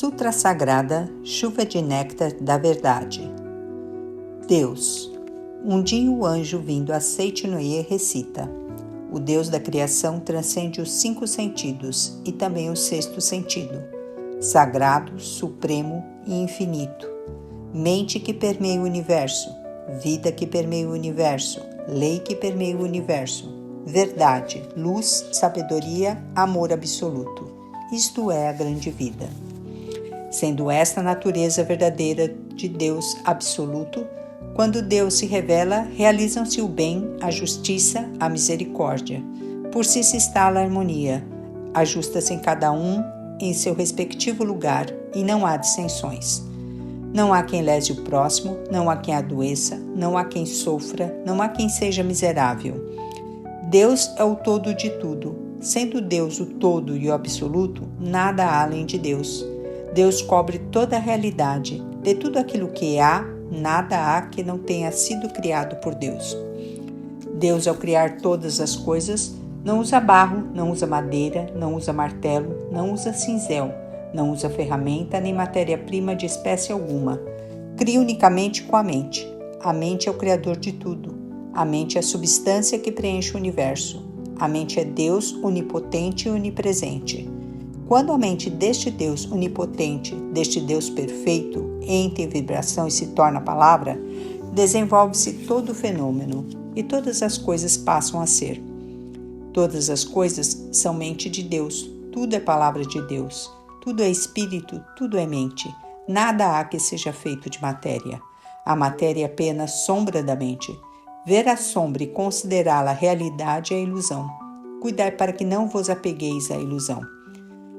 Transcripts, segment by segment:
Sutra Sagrada, Chuva de Néctar da Verdade. Deus. Um dia o anjo vindo a Seitinoye recita: o Deus da criação transcende os 5 sentidos e também o 6º sentido, sagrado, supremo e infinito. Mente que permeia o universo, vida que permeia o universo, lei que permeia o universo, verdade, luz, sabedoria, amor absoluto. Isto é a grande vida. Sendo esta a natureza verdadeira de Deus absoluto, quando Deus se revela, realizam-se o bem, a justiça, a misericórdia. Por si se instala a harmonia, ajusta-se em cada um em seu respectivo lugar e não há dissensões. Não há quem lese o próximo, não há quem adoeça, não há quem sofra, não há quem seja miserável. Deus é o todo de tudo. Sendo Deus o todo e o absoluto, nada há além de Deus. Deus cobre toda a realidade. De tudo aquilo que há, nada há que não tenha sido criado por Deus. Deus, ao criar todas as coisas, não usa barro, não usa madeira, não usa martelo, não usa cinzel, não usa ferramenta nem matéria-prima de espécie alguma. Cria unicamente com a mente. A mente é o criador de tudo. A mente é a substância que preenche o universo. A mente é Deus onipotente e onipresente. Quando a mente deste Deus onipotente, deste Deus perfeito, entra em vibração e se torna palavra, desenvolve-se todo o fenômeno e todas as coisas passam a ser. Todas as coisas são mente de Deus, tudo é palavra de Deus, tudo é espírito, tudo é mente. Nada há que seja feito de matéria. A matéria é apenas sombra da mente. Ver a sombra e considerá-la realidade é ilusão. Cuidai para que não vos apegueis à ilusão.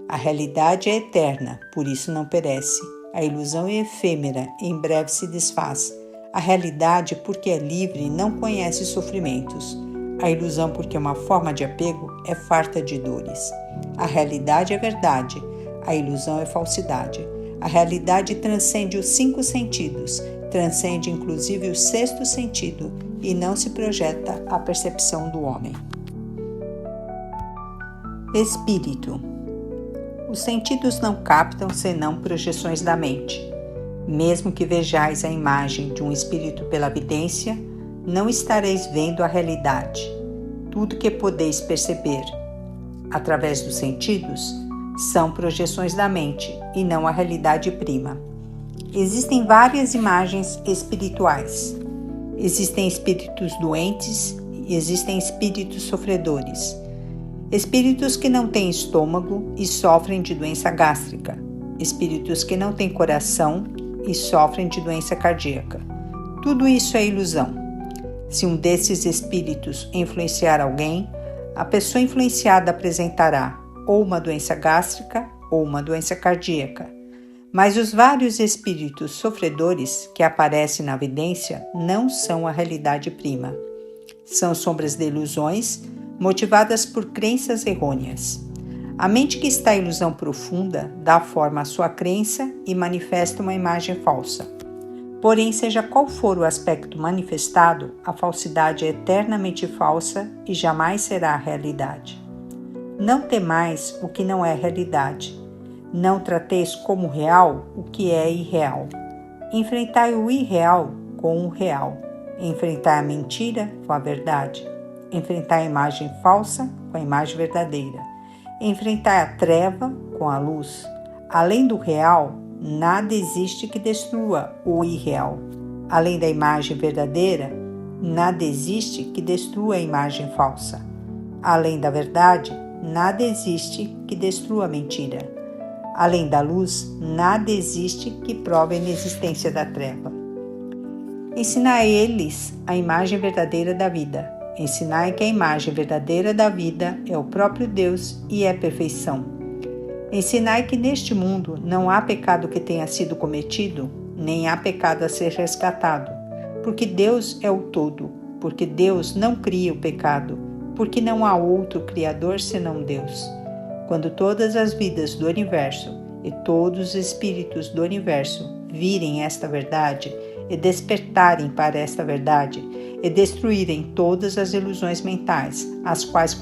A realidade é eterna, por isso não perece. A ilusão é efêmera, em breve se desfaz. A realidade, porque é livre, não conhece sofrimentos. A ilusão, porque é uma forma de apego, é farta de dores. A realidade é verdade, a ilusão é falsidade. A realidade transcende os 5 sentidos, transcende inclusive o 6º sentido e não se projeta à percepção do homem. Espírito. Os sentidos não captam senão projeções da mente. Mesmo que vejais a imagem de um espírito pela vidência, não estareis vendo a realidade. Tudo que podeis perceber através dos sentidos são projeções da mente e não a realidade prima. Existem várias imagens espirituais. Existem espíritos doentes e existem espíritos sofredores. Espíritos que não têm estômago e sofrem de doença gástrica. Espíritos que não têm coração e sofrem de doença cardíaca. Tudo isso é ilusão. Se um desses espíritos influenciar alguém, a pessoa influenciada apresentará ou uma doença gástrica ou uma doença cardíaca. Mas os vários espíritos sofredores que aparecem na evidência não são a realidade prima. São sombras de ilusões motivadas por crenças errôneas. A mente que está em ilusão profunda dá forma à sua crença e manifesta uma imagem falsa. Porém, seja qual for o aspecto manifestado, a falsidade é eternamente falsa e jamais será a realidade. Não temais o que não é realidade. Não trateis como real o que é irreal. Enfrentai o irreal com o real. Enfrentai a mentira com a verdade. Enfrentar a imagem falsa com a imagem verdadeira. Enfrentar a treva com a luz. Além do real, nada existe que destrua o irreal. Além da imagem verdadeira, nada existe que destrua a imagem falsa. Além da verdade, nada existe que destrua a mentira. Além da luz, nada existe que prove a inexistência da treva. Ensinai a eles a imagem verdadeira da vida. Ensinai que a imagem verdadeira da vida é o próprio Deus e é perfeição. Ensinai que neste mundo não há pecado que tenha sido cometido, nem há pecado a ser resgatado, porque Deus é o todo, porque Deus não cria o pecado, porque não há outro Criador senão Deus. Quando todas as vidas do universo e todos os espíritos do universo virem esta verdade e despertarem para esta verdade, e destruírem todas as ilusões mentais, as quais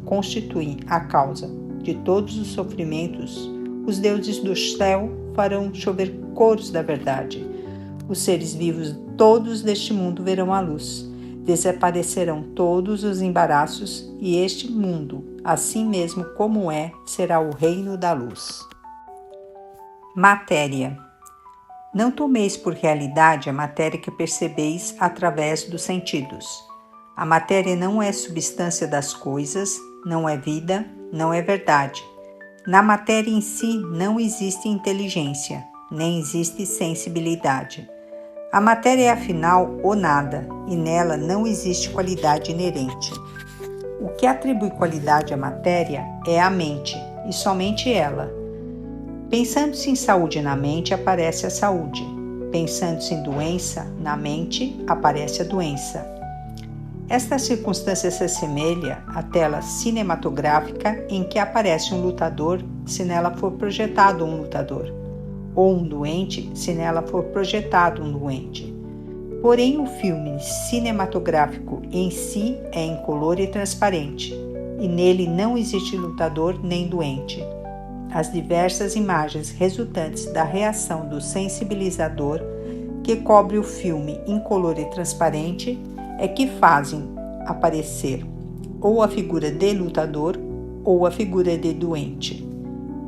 constituem a causa de todos os sofrimentos, os deuses do céu farão chover coros da verdade. Os seres vivos todos deste mundo verão a luz. Desaparecerão todos os embaraços e este mundo, assim mesmo como é, será o reino da luz. Matéria. Não tomeis por realidade a matéria que percebeis através dos sentidos. A matéria não é substância das coisas, não é vida, não é verdade. Na matéria em si não existe inteligência, nem existe sensibilidade. A matéria é afinal o nada, e nela não existe qualidade inerente. O que atribui qualidade à matéria é a mente, e somente ela. Pensando-se em saúde na mente, aparece a saúde. Pensando-se em doença na mente, aparece a doença. Esta circunstância se assemelha à tela cinematográfica em que aparece um lutador se nela for projetado um lutador, ou um doente se nela for projetado um doente. Porém, o filme cinematográfico em si é incolor e transparente, e nele não existe lutador nem doente. As diversas imagens resultantes da reação do sensibilizador que cobre o filme incolor e transparente é que fazem aparecer ou a figura de lutador ou a figura de doente.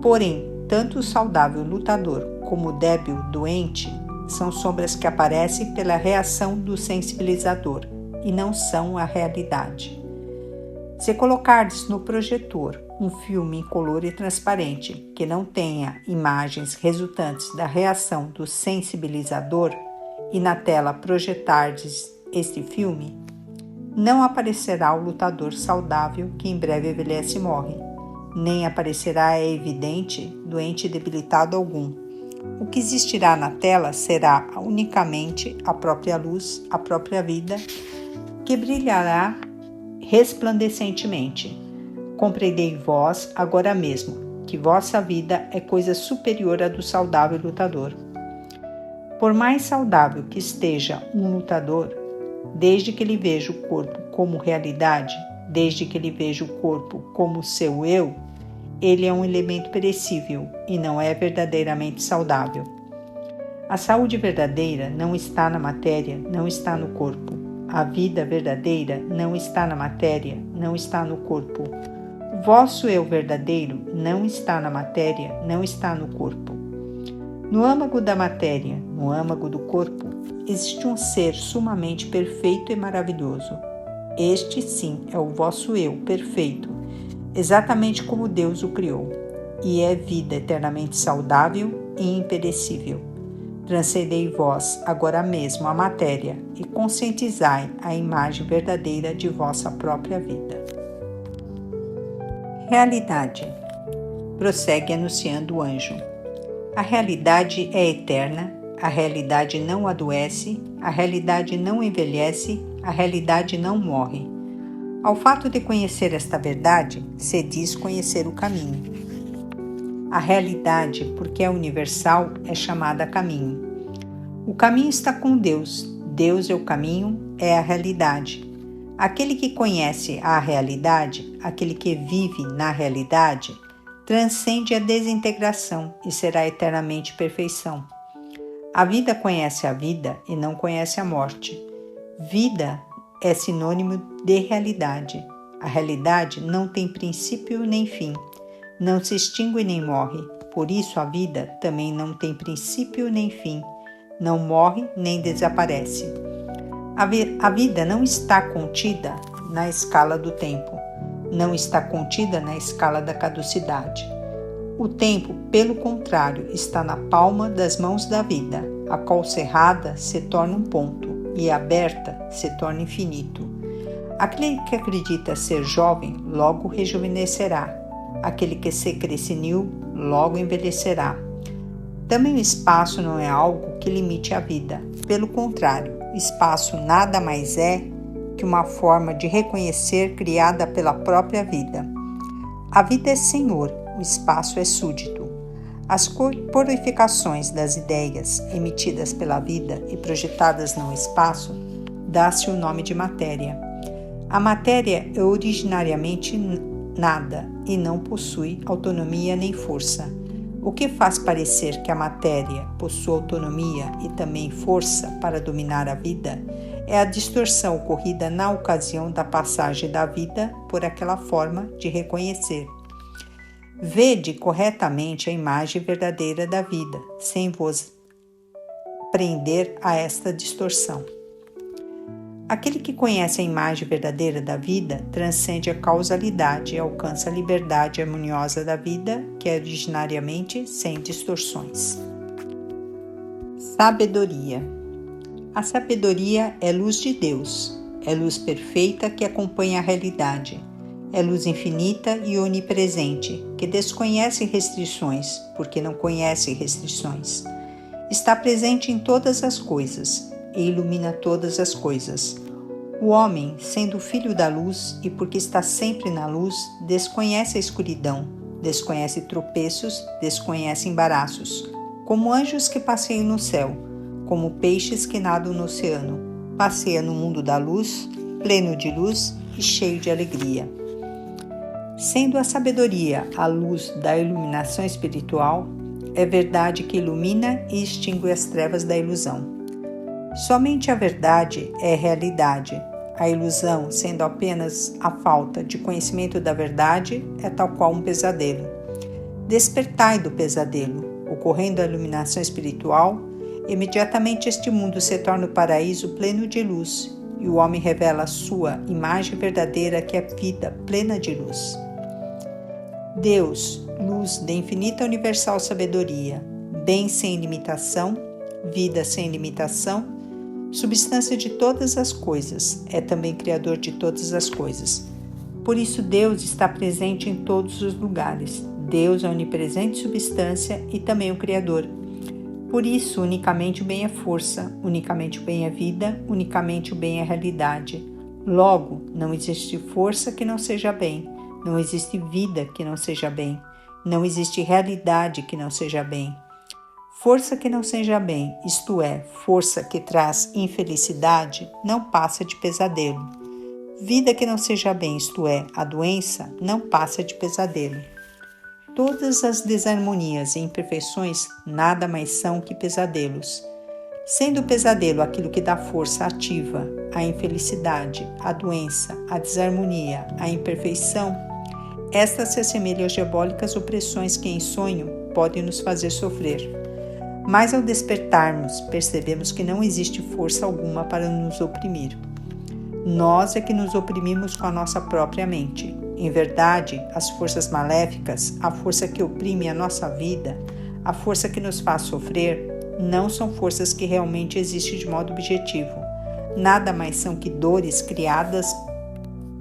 Porém, tanto o saudável lutador como o débil doente são sombras que aparecem pela reação do sensibilizador e não são a realidade. Se colocardes no projetor um filme incolor e transparente que não tenha imagens resultantes da reação do sensibilizador e na tela projetardes este filme, não aparecerá o lutador saudável que em breve envelhece e morre, nem aparecerá evidente doente debilitado algum. O que existirá na tela será unicamente a própria luz, a própria vida, que brilhará resplandecentemente. Compreendei vós agora mesmo que vossa vida é coisa superior à do saudável lutador. Por mais saudável que esteja um lutador, desde que ele veja o corpo como realidade, desde que ele veja o corpo como seu eu, ele é um elemento perecível e não é verdadeiramente saudável. A saúde verdadeira não está na matéria, não está no corpo. A vida verdadeira não está na matéria, não está no corpo. O vosso eu verdadeiro não está na matéria, não está no corpo. No âmago da matéria, no âmago do corpo, existe um ser sumamente perfeito e maravilhoso. Este, sim, é o vosso eu perfeito, exatamente como Deus o criou, e é vida eternamente saudável e imperecível. Transcendei vós agora mesmo a matéria e conscientizai a imagem verdadeira de vossa própria vida. Realidade. Prossegue anunciando o anjo. A realidade é eterna, a realidade não adoece, a realidade não envelhece, a realidade não morre. Ao fato de conhecer esta verdade, se diz conhecer o caminho. A realidade, porque é universal, é chamada caminho. O caminho está com Deus. Deus é o caminho, é a realidade. Aquele que conhece a realidade, aquele que vive na realidade, transcende a desintegração e será eternamente perfeição. A vida conhece a vida e não conhece a morte. Vida é sinônimo de realidade. A realidade não tem princípio nem fim, não se extingue nem morre. Por isso a vida também não tem princípio nem fim, não morre nem desaparece. A vida não está contida na escala do tempo, não está contida na escala da caducidade. O tempo, pelo contrário, está na palma das mãos da vida, a qual cerrada se torna um ponto e aberta se torna infinito. Aquele que acredita ser jovem logo rejuvenescerá, aquele que se crê senil logo envelhecerá. Também o espaço não é algo que limite a vida, pelo contrário, espaço nada mais é que uma forma de reconhecer criada pela própria vida. A vida é senhor, o espaço é súdito. As corporificações das ideias emitidas pela vida e projetadas no espaço dá-se o nome de matéria. A matéria é originariamente nada e não possui autonomia nem força. O que faz parecer que a matéria possui autonomia e também força para dominar a vida é a distorção ocorrida na ocasião da passagem da vida por aquela forma de reconhecer. Vede corretamente a imagem verdadeira da vida, sem vos prender a esta distorção. Aquele que conhece a imagem verdadeira da vida transcende a causalidade e alcança a liberdade harmoniosa da vida, que é originariamente sem distorções. Sabedoria. A sabedoria é luz de Deus, é luz perfeita que acompanha a realidade, é luz infinita e onipresente, que desconhece restrições, porque não conhece restrições. Está presente em todas as coisas e ilumina todas as coisas. O homem, sendo filho da luz e porque está sempre na luz, desconhece a escuridão, desconhece tropeços, desconhece embaraços, como anjos que passeiam no céu, como peixes que nadam no oceano, passeia no mundo da luz, pleno de luz e cheio de alegria. Sendo a sabedoria a luz da iluminação espiritual, é verdade que ilumina e extingue as trevas da ilusão. Somente a verdade é realidade. A ilusão, sendo apenas a falta de conhecimento da verdade, é tal qual um pesadelo. Despertai do pesadelo. Ocorrendo a iluminação espiritual, imediatamente este mundo se torna o paraíso pleno de luz, e o homem revela a sua imagem verdadeira, que é a vida plena de luz. Deus, luz de infinita universal sabedoria, bem sem limitação, vida sem limitação, substância de todas as coisas, é também criador de todas as coisas. Por isso Deus está presente em todos os lugares. Deus é a onipresente substância e também o Criador. Por isso, unicamente o bem é força, unicamente o bem é vida, unicamente o bem é realidade. Logo, não existe força que não seja bem, não existe vida que não seja bem, não existe realidade que não seja bem. Força que não seja bem, isto é, força que traz infelicidade, não passa de pesadelo. Vida que não seja bem, isto é, a doença, não passa de pesadelo. Todas as desarmonias e imperfeições nada mais são que pesadelos. Sendo o pesadelo aquilo que dá força ativa, a infelicidade, a doença, a desarmonia, a imperfeição, esta se assemelha às diabólicas opressões que em sonho podem nos fazer sofrer. Mas ao despertarmos, percebemos que não existe força alguma para nos oprimir. Nós é que nos oprimimos com a nossa própria mente. Em verdade, as forças maléficas, a força que oprime a nossa vida, a força que nos faz sofrer, não são forças que realmente existem de modo objetivo. Nada mais são que dores criadas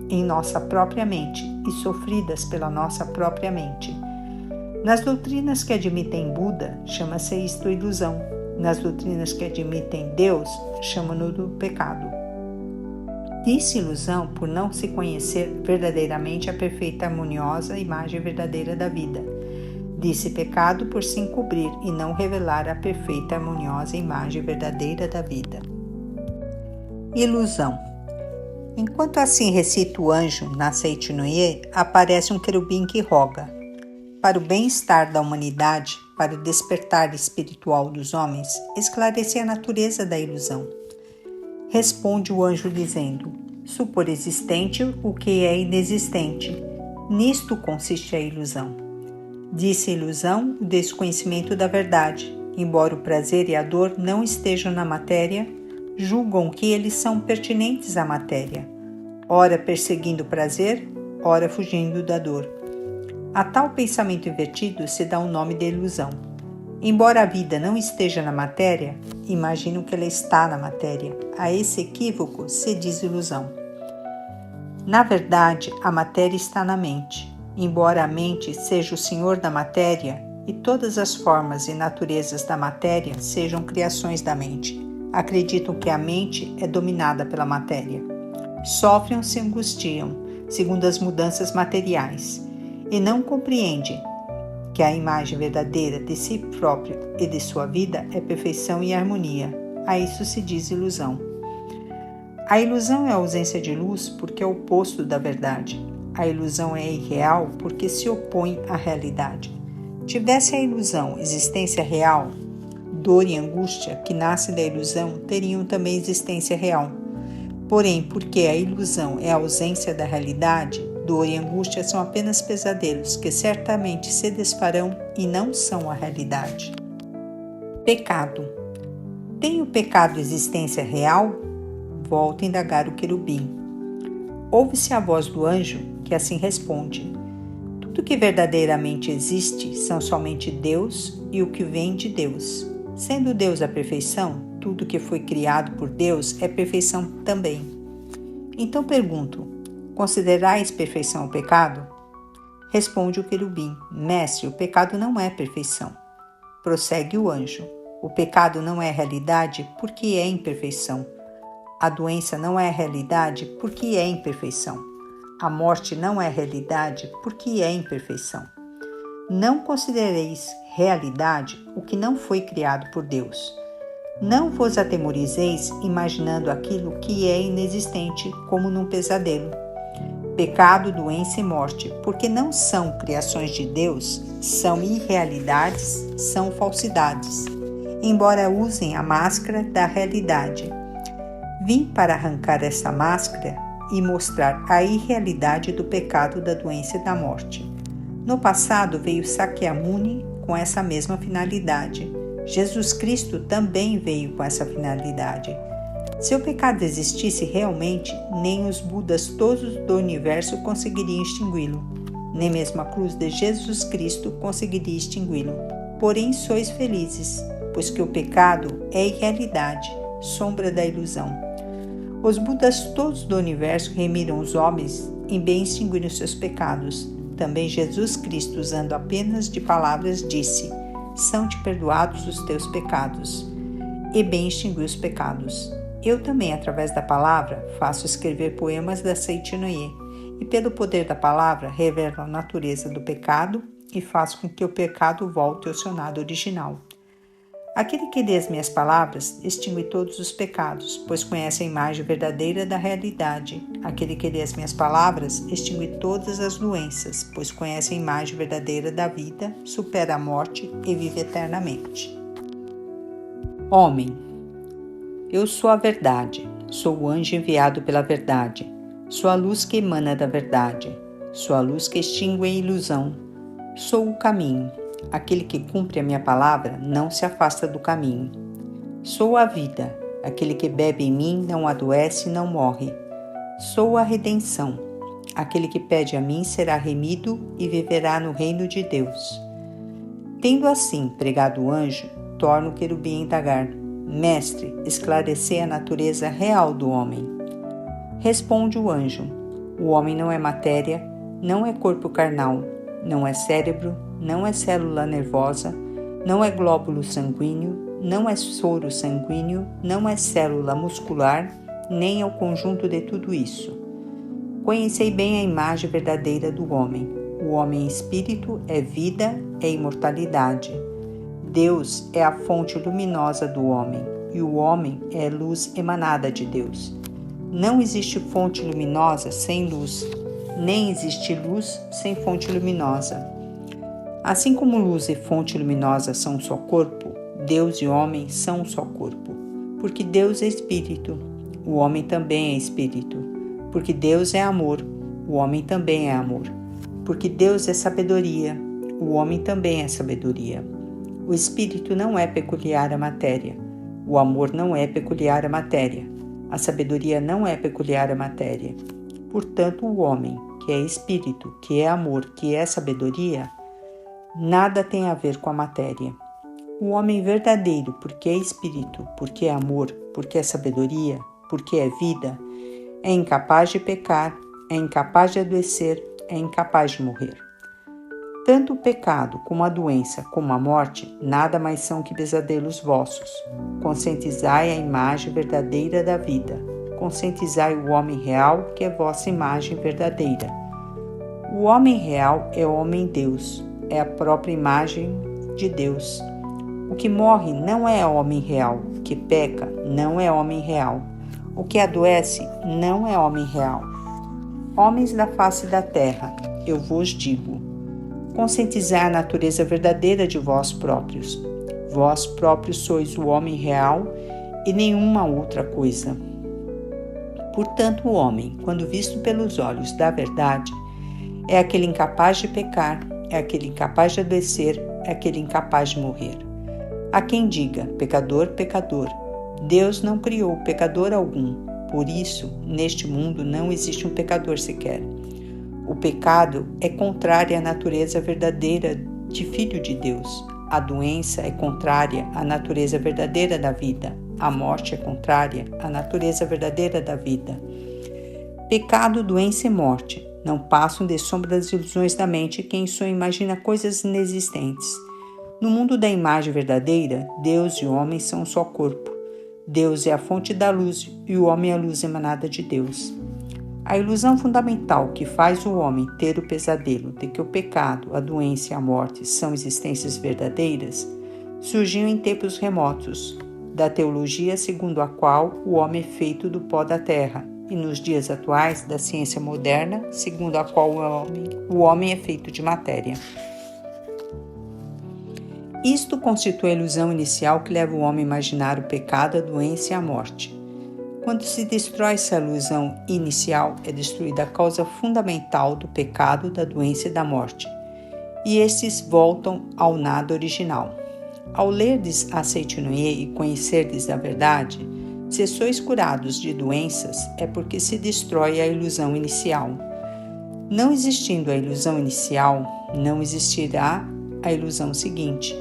em nossa própria mente e sofridas pela nossa própria mente. Nas doutrinas que admitem Buda, chama-se isto ilusão. Nas doutrinas que admitem Deus, chamam-no do pecado. Diz-se ilusão por não se conhecer verdadeiramente a perfeita harmoniosa imagem verdadeira da vida. Diz-se pecado por se encobrir e não revelar a perfeita harmoniosa imagem verdadeira da vida. Ilusão. Enquanto assim recita o anjo na Seitinoye, aparece um querubim que roga. Para o bem-estar da humanidade, para o despertar espiritual dos homens, esclarecer a natureza da ilusão. Responde o anjo dizendo: supor existente o que é inexistente. Nisto consiste a ilusão. Disse a ilusão o desconhecimento da verdade. Embora o prazer e a dor não estejam na matéria, julgam que eles são pertinentes à matéria, ora perseguindo o prazer, ora fugindo da dor. A tal pensamento invertido se dá o nome de ilusão. Embora a vida não esteja na matéria, imaginam que ela está na matéria. A esse equívoco se diz ilusão. Na verdade, a matéria está na mente. Embora a mente seja o senhor da matéria e todas as formas e naturezas da matéria sejam criações da mente, acreditam que a mente é dominada pela matéria. Sofrem ou se angustiam, segundo as mudanças materiais, e não compreendem que a imagem verdadeira de si próprio e de sua vida é perfeição e harmonia. A isso se diz ilusão. A ilusão é a ausência de luz porque é o oposto da verdade. A ilusão é irreal porque se opõe à realidade. Tivesse a ilusão existência real, dor e angústia que nascem da ilusão teriam também existência real. Porém, porque a ilusão é a ausência da realidade, dor e angústia são apenas pesadelos que certamente se desfarão e não são a realidade. Pecado. Tem o pecado existência real? Volta a indagar o querubim. Ouve-se a voz do anjo que assim responde: tudo que verdadeiramente existe são somente Deus e o que vem de Deus. Sendo Deus a perfeição, tudo que foi criado por Deus é perfeição também. Então pergunto: considerais perfeição o pecado? Responde o querubim: mestre, o pecado não é perfeição. Prossegue o anjo: o pecado não é realidade porque é imperfeição. A doença não é realidade porque é imperfeição. A morte não é realidade porque é imperfeição. Não considereis realidade o que não foi criado por Deus. Não vos atemorizeis imaginando aquilo que é inexistente como num pesadelo. Pecado, doença e morte, porque não são criações de Deus, são irrealidades, são falsidades, embora usem a máscara da realidade. Vim para arrancar essa máscara e mostrar a irrealidade do pecado, da doença e da morte. No passado veio Sakyamuni com essa mesma finalidade. Jesus Cristo também veio com essa finalidade. Se o pecado existisse realmente, nem os Budas todos do universo conseguiriam extingui-lo, nem mesmo a cruz de Jesus Cristo conseguiria extingui-lo. Porém, sois felizes, pois que o pecado é irrealidade, sombra da ilusão. Os Budas todos do universo remiram os homens em bem extinguir os seus pecados. Também Jesus Cristo, usando apenas de palavras, disse: são-te perdoados os teus pecados, e bem extinguiu os pecados. Eu também, através da palavra, faço escrever poemas da Seitinoye, e pelo poder da palavra revelo a natureza do pecado e faço com que o pecado volte ao seu nada original. Aquele que lê as minhas palavras extingue todos os pecados, pois conhece a imagem verdadeira da realidade. Aquele que lê as minhas palavras extingue todas as doenças, pois conhece a imagem verdadeira da vida, supera a morte e vive eternamente. Homem. Eu sou a verdade, sou o anjo enviado pela verdade, sou a luz que emana da verdade, sou a luz que extingue a ilusão, sou o caminho. Aquele que cumpre a minha palavra não se afasta do caminho. Sou a vida. Aquele que bebe em mim não adoece e não morre. Sou a redenção. Aquele que pede a mim será remido e viverá no reino de Deus. Tendo assim pregado o anjo, torna o querubim a indagar: mestre, esclarecei a natureza real do homem. Responde o anjo: o homem não é matéria, não é corpo carnal, não é cérebro, não é célula nervosa, não é glóbulo sanguíneo, não é soro sanguíneo, não é célula muscular, nem é o conjunto de tudo isso. Conhecei bem a imagem verdadeira do homem. O homem espírito é vida, é imortalidade. Deus é a fonte luminosa do homem, e o homem é luz emanada de Deus. Não existe fonte luminosa sem luz, nem existe luz sem fonte luminosa. Assim como luz e fonte luminosa são um só corpo, Deus e homem são um só corpo. Porque Deus é espírito, o homem também é espírito. Porque Deus é amor, o homem também é amor. Porque Deus é sabedoria, o homem também é sabedoria. O espírito não é peculiar à matéria, o amor não é peculiar à matéria, a sabedoria não é peculiar à matéria. Portanto, o homem, que é espírito, que é amor, que é sabedoria, nada tem a ver com a matéria. O homem verdadeiro, porque é espírito, porque é amor, porque é sabedoria, porque é vida, é incapaz de pecar, é incapaz de adoecer, é incapaz de morrer. Tanto o pecado como a doença como a morte nada mais são que pesadelos vossos. Conscientizai a imagem verdadeira da vida. Conscientizai o homem real, que é vossa imagem verdadeira. O homem real é o homem-deus, é a própria imagem de Deus. O que morre não é homem real, o que peca não é homem real, o que adoece não é homem real. Homens da face da terra, eu vos digo, conscientizai a natureza verdadeira de vós próprios. Vós próprios sois o homem real e nenhuma outra coisa. Portanto, o homem, quando visto pelos olhos da verdade, é aquele incapaz de pecar, é aquele incapaz de adoecer, é aquele incapaz de morrer. Há quem diga, pecador, pecador. Deus não criou pecador algum, por isso, neste mundo não existe um pecador sequer. O pecado é contrário à natureza verdadeira de Filho de Deus. A doença é contrária à natureza verdadeira da vida. A morte é contrária à natureza verdadeira da vida. Pecado, doença e morte não passam de sombra das ilusões da mente quem só imagina coisas inexistentes. No mundo da imagem verdadeira, Deus e o homem são um só corpo. Deus é a fonte da luz e o homem é a luz emanada de Deus. A ilusão fundamental que faz o homem ter o pesadelo de que o pecado, a doença e a morte são existências verdadeiras surgiu em tempos remotos, da teologia segundo a qual o homem é feito do pó da terra, e nos dias atuais da ciência moderna, segundo a qual o homem é feito de matéria. Isto constitui a ilusão inicial que leva o homem a imaginar o pecado, a doença e a morte. Quando se destrói essa ilusão inicial, é destruída a causa fundamental do pecado, da doença e da morte, e estes voltam ao nada original. Ao lerdes a Seitinoye e conhecerdes a verdade, se sois curados de doenças, é porque se destrói a ilusão inicial. Não existindo a ilusão inicial, não existirá a ilusão seguinte.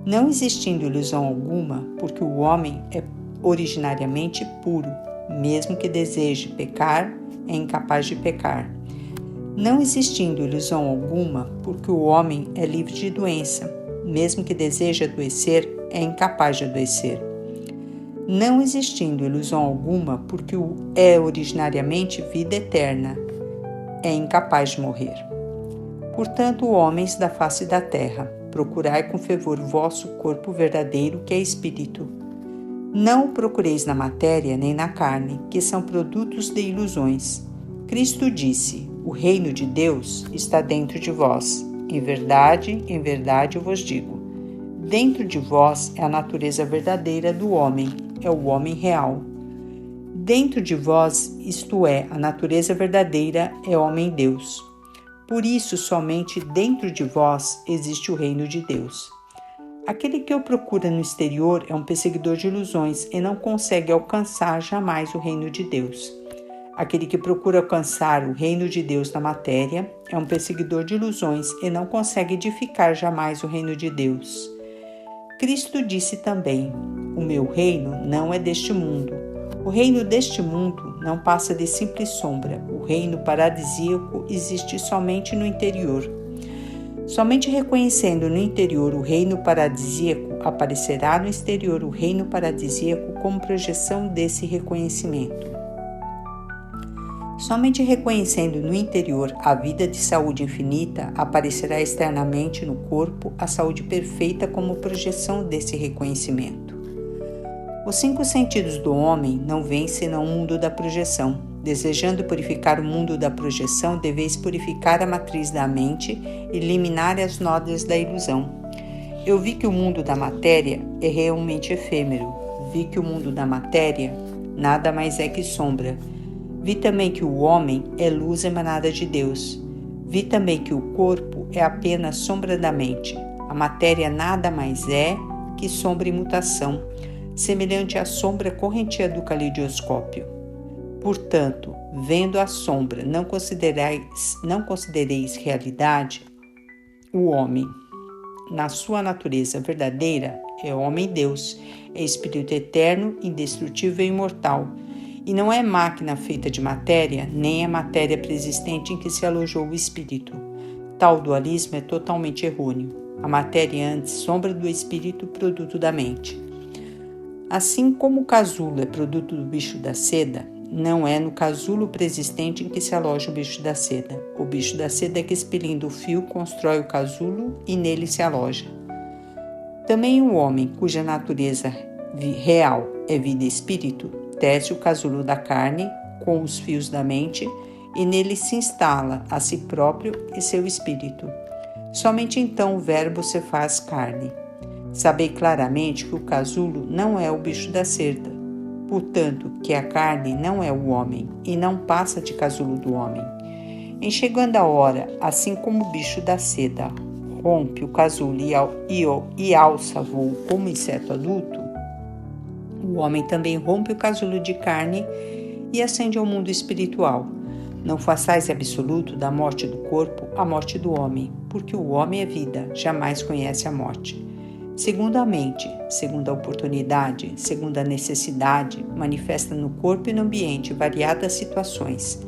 Não existindo ilusão alguma, porque o homem é originariamente puro, mesmo que deseje pecar, é incapaz de pecar. Não existindo ilusão alguma, porque o homem é livre de doença, mesmo que deseje adoecer, é incapaz de adoecer. Não existindo ilusão alguma, porque é originariamente vida eterna, é incapaz de morrer. Portanto, homens da face da terra, procurai com fervor vosso corpo verdadeiro, que é espírito. Não o procureis na matéria nem na carne, que são produtos de ilusões. Cristo disse: o reino de Deus está dentro de vós. Em verdade eu vos digo. Dentro de vós é a natureza verdadeira do homem, é o homem real. Dentro de vós, isto é, a natureza verdadeira é homem-deus. Por isso, somente dentro de vós existe o reino de Deus. Aquele que o procura no exterior é um perseguidor de ilusões e não consegue alcançar jamais o reino de Deus. Aquele que procura alcançar o reino de Deus na matéria é um perseguidor de ilusões e não consegue edificar jamais o reino de Deus. Cristo disse também: o meu reino não é deste mundo. O reino deste mundo não passa de simples sombra. O reino paradisíaco existe somente no interior. Somente reconhecendo no interior o reino paradisíaco, aparecerá no exterior o reino paradisíaco como projeção desse reconhecimento. Somente reconhecendo no interior a vida de saúde infinita, aparecerá externamente no corpo a saúde perfeita como projeção desse reconhecimento. Os 5 sentidos do homem não veem senão o mundo da projeção. Desejando purificar o mundo da projeção, deveis purificar a matriz da mente e eliminar as nódoas da ilusão. Eu vi que o mundo da matéria é realmente efêmero. Vi que o mundo da matéria nada mais é que sombra. Vi também que o homem é luz emanada de Deus. Vi também que o corpo é apenas sombra da mente. A matéria nada mais é que sombra e mutação, semelhante à sombra correntia do caleidoscópio. Portanto, vendo a sombra, não considereis realidade. O homem, na sua natureza verdadeira, é homem-deus, é espírito eterno, indestrutível e imortal, e não é máquina feita de matéria, nem é matéria preexistente em que se alojou o espírito. Tal dualismo é totalmente errôneo. A matéria é antes sombra do espírito, produto da mente. Assim como o casulo é produto do bicho da seda, não é no casulo preexistente em que se aloja o bicho da seda. O bicho da seda é que, expelindo o fio, constrói o casulo e nele se aloja. Também o homem, cuja natureza real é vida e espírito, tece o casulo da carne com os fios da mente e nele se instala a si próprio e seu espírito. Somente então o Verbo se faz carne. Sabei claramente que o casulo não é o bicho da cerda, portanto que a carne não é o homem, e não passa de casulo do homem. Em chegando a hora, assim como o bicho da seda rompe o casulo e alça voo como inseto adulto, o homem também rompe o casulo de carne e ascende ao mundo espiritual. Não façais absoluto da morte do corpo a morte do homem, porque o homem é vida, jamais conhece a morte. Segundo a mente, segundo a oportunidade, segundo a necessidade, manifesta no corpo e no ambiente variadas situações.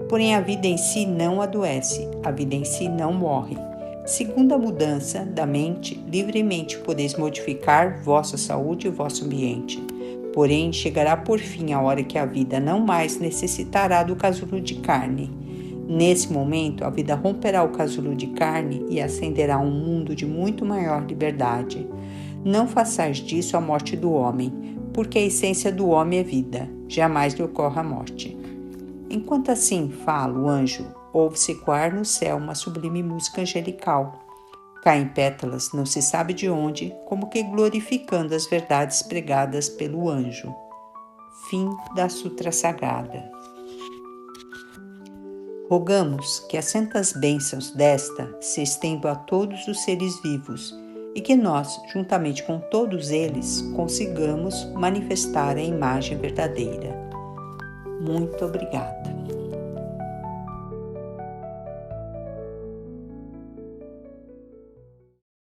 Porém, a vida em si não adoece, a vida em si não morre. Segundo a mudança da mente, livremente podeis modificar vossa saúde e vosso ambiente. Porém, chegará por fim a hora que a vida não mais necessitará do casulo de carne. Nesse momento, a vida romperá o casulo de carne e ascenderá a um mundo de muito maior liberdade. Não façais disso a morte do homem, porque a essência do homem é vida, jamais lhe ocorre a morte. Enquanto assim fala o anjo, ouve-se ecoar no céu uma sublime música angelical. Caem pétalas, não se sabe de onde, como que glorificando as verdades pregadas pelo anjo. Fim da Sutra Sagrada. Rogamos que as santas bênçãos desta se estendam a todos os seres vivos e que nós, juntamente com todos eles, consigamos manifestar a imagem verdadeira. Muito obrigada.